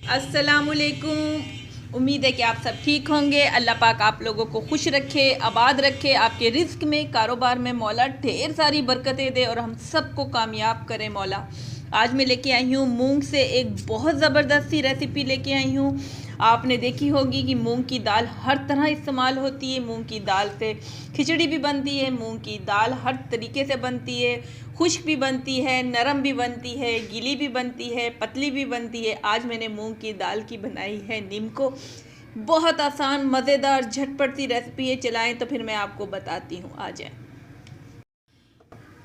अस्सलामुअलैकुम। उम्मीद है कि आप सब ठीक होंगे। अल्लाह पाक आप लोगों को खुश रखे, आबाद रखे, आपके रिस्क में, कारोबार में मौला ढेर सारी बरकतें दे और हम सबको कामयाब करें मौला। आज मैं लेके आई हूँ मूंग से एक बहुत ज़बरदस्त सी रेसिपी लेके आई हूँ। आपने देखी होगी कि मूंग की दाल हर तरह इस्तेमाल होती है। मूंग की दाल से खिचड़ी भी बनती है, मूंग की दाल हर तरीके से बनती है, खुश्क भी बनती है, नरम भी बनती है, गीली भी बनती है, पतली भी बनती है। आज मैंने मूंग की दाल की बनाई है नीमको। बहुत आसान, मज़ेदार, झटपट सी रेसिपी है। चलाएं तो फिर मैं आपको बताती हूँ। आ जाए,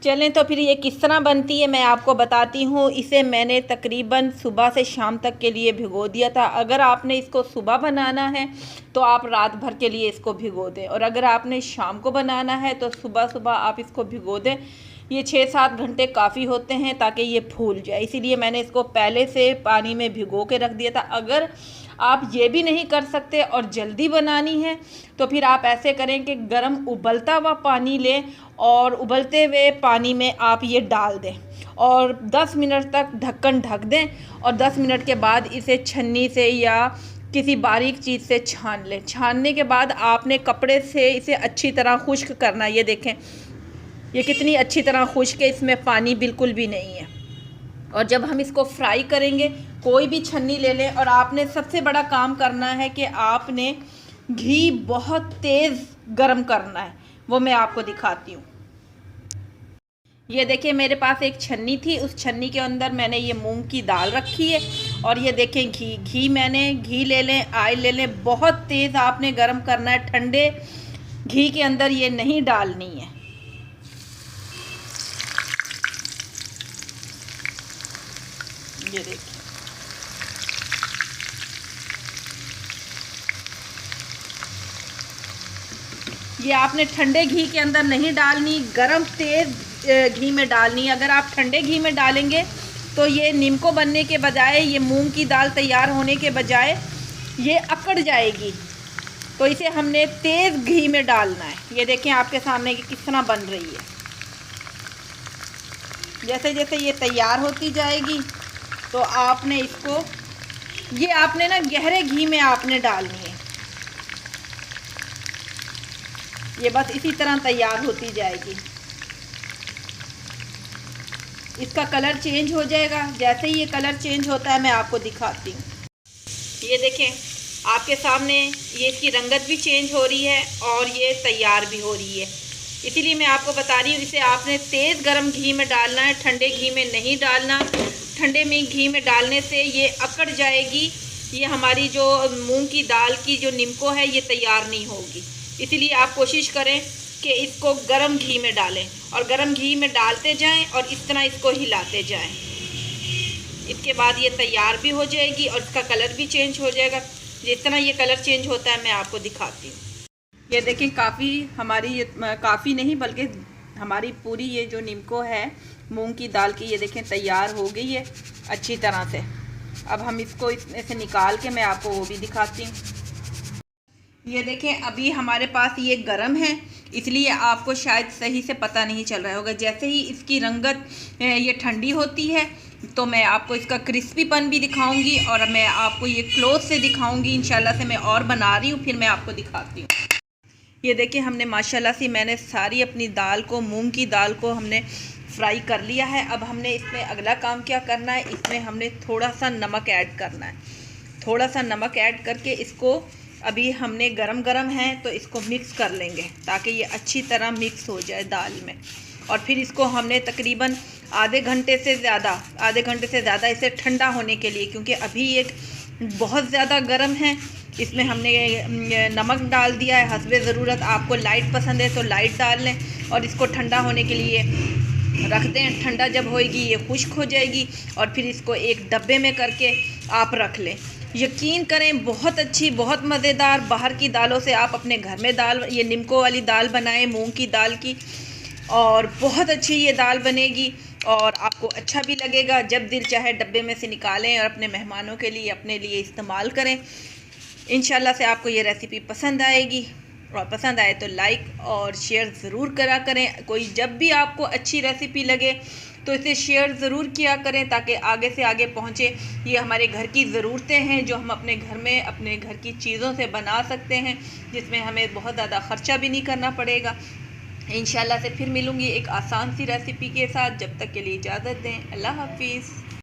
चलें तो फिर ये किस तरह बनती है मैं आपको बताती हूँ। इसे मैंने तकरीबन सुबह से शाम तक के लिए भिगो दिया था। अगर आपने इसको सुबह बनाना है तो आप रात भर के लिए इसको भिगो दें, और अगर आपने शाम को बनाना है तो सुबह सुबह आप इसको भिगो दें। ये 6-7 घंटे काफ़ी होते हैं ताकि ये फूल जाए, इसीलिए मैंने इसको पहले से पानी में भिगो के रख दिया था। अगर आप ये भी नहीं कर सकते और जल्दी बनानी है तो फिर आप ऐसे करें कि गरम उबलता हुआ पानी लें और उबलते हुए पानी में आप ये डाल दें और 10 मिनट तक ढक्कन ढक दें, और 10 मिनट के बाद इसे छन्नी से या किसी बारीक चीज़ से छान लें। छानने के बाद आपने कपड़े से इसे अच्छी तरह खुश्क करना। ये देखें, ये कितनी अच्छी तरह खुश्क है, इसमें पानी बिल्कुल भी नहीं है। और जब हम इसको फ्राई करेंगे, कोई भी छन्नी ले लें, और आपने सबसे बड़ा काम करना है कि आपने घी बहुत तेज़ गरम करना है। वो मैं आपको दिखाती हूँ। ये देखिए, मेरे पास एक छन्नी थी, उस छन्नी के अंदर मैंने ये मूंग की दाल रखी है, और ये देखें घी ले लें, ऑयल ले लें। बहुत तेज़ आपने गरम करना है, ठंडे घी के अंदर ये नहीं डालनी है। ये देखिए, ये आपने ठंडे घी के अंदर नहीं डालनी, गरम तेज़ घी में डालनी है। अगर आप ठंडे घी में डालेंगे तो ये नीमको बनने के बजाय, ये मूंग की दाल तैयार होने के बजाय ये अकड़ जाएगी। तो इसे हमने तेज़ घी में डालना है। ये देखें आपके सामने कि किस तरह बन रही है। जैसे जैसे ये तैयार होती जाएगी तो आपने इसको, ये आपने ना गहरे घी में आपने डालनी है। ये बस इसी तरह तैयार होती जाएगी। इसका कलर चेंज हो जाएगा। जैसे ही ये कलर चेंज होता है मैं आपको दिखाती हूँ। ये देखें आपके सामने, ये इसकी रंगत भी चेंज हो रही है और ये तैयार भी हो रही है। इसीलिए मैं आपको बता रही हूँ, इसे आपने तेज़ गरम घी में डालना है, ठंडे घी में नहीं डालना। ठंडे में घी में डालने से ये अकड़ जाएगी। ये हमारी जो मूंग की दाल की जो नीमको है ये तैयार नहीं होगी। इसीलिए आप कोशिश करें कि इसको गरम घी में डालें, और गरम घी में डालते जाएं और इस तरह इसको हिलाते जाएं। इसके बाद ये तैयार भी हो जाएगी और इसका कलर भी चेंज हो जाएगा। जिस तरह ये कलर चेंज होता है मैं आपको दिखाती हूँ। ये देखें, काफ़ी हमारी, ये काफ़ी नहीं बल्कि हमारी पूरी ये जो नीमको है मूंग की दाल की, ये देखें तैयार हो गई है अच्छी तरह से। अब हम इसको इसमें से निकाल के मैं आपको वो भी दिखाती हूँ। ये देखें, अभी हमारे पास ये गरम है, इसलिए आपको शायद सही से पता नहीं चल रहा होगा। जैसे ही इसकी रंगत ये ठंडी होती है तो मैं आपको इसका क्रिस्पीपन भी दिखाऊंगी, और मैं आपको ये क्लोज से दिखाऊंगी इंशाल्लाह से। मैं और बना रही हूँ, फिर मैं आपको दिखाती हूँ। ये देखिए, हमने माशाल्लाह से, मैंने सारी अपनी दाल को, मूंग की दाल को हमने फ्राई कर लिया है। अब हमने इसमें अगला काम क्या करना है, इसमें हमने थोड़ा सा नमक ऐड करना है। थोड़ा सा नमक ऐड करके इसको, अभी हमने गरम गरम है तो इसको मिक्स कर लेंगे ताकि ये अच्छी तरह मिक्स हो जाए दाल में। और फिर इसको हमने तकरीबन आधे घंटे से ज़्यादा इसे ठंडा होने के लिए, क्योंकि अभी ये बहुत ज़्यादा गर्म है, इसमें हमने नमक डाल दिया है हस्बे ज़रूरत। आपको लाइट पसंद है तो लाइट डाल लें, और इसको ठंडा होने के लिए रख दें। ठंडा जब होएगी ये खुश्क हो जाएगी, और फिर इसको एक डब्बे में करके आप रख लें। यकीन करें, बहुत अच्छी, बहुत मज़ेदार। बाहर की दालों से आप अपने घर में दाल, ये नीमको वाली दाल बनाएं मूंग की दाल की, और बहुत अच्छी ये दाल बनेगी और आपको अच्छा भी लगेगा। जब दिल चाहे डब्बे में से निकालें और अपने मेहमानों के लिए, अपने लिए इस्तेमाल करें। इंशाल्लाह से आपको ये रेसिपी पसंद आएगी, और पसंद आए तो लाइक और शेयर ज़रूर करा करें। कोई जब भी आपको अच्छी रेसिपी लगे तो इसे शेयर ज़रूर किया करें ताकि आगे से आगे पहुँचे। ये हमारे घर की ज़रूरतें हैं जो हम अपने घर में अपने घर की चीज़ों से बना सकते हैं, जिसमें हमें बहुत ज़्यादा ख़र्चा भी नहीं करना पड़ेगा। इंशाल्लाह से फिर मिलूँगी एक आसान सी रेसिपी के साथ। जब तक के लिए इजाज़त दें। अल्लाह हाफिज़।